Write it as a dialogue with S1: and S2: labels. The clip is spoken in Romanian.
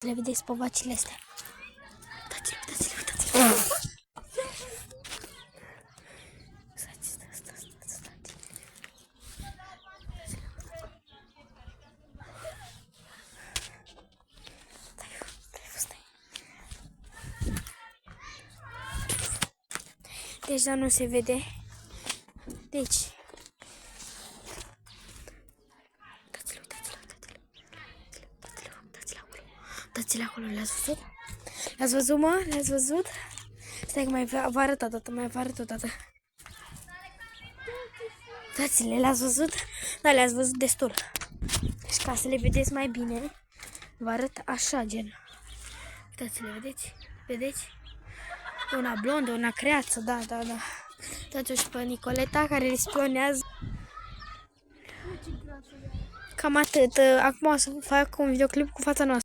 S1: Le vedeți pe vacile astea. Uitați-le. Deci, dar nu se vede. Deci. Uitați-le acolo, le-ați văzut? Le-ați văzut, mă? Le-ați văzut? Stai că mai vă arăt o dată, Uitați-le, le-ați văzut? Da, le-ați văzut destul. Deci ca să le vedeți mai bine, vă arăt așa, gen. Uitați-le, vedeți? Vedeți? Una blondă, una creață, da. Uitați-o și pe Nicoleta, care le spionează. Cam atât. Acum o să fac un videoclip cu fața noastră.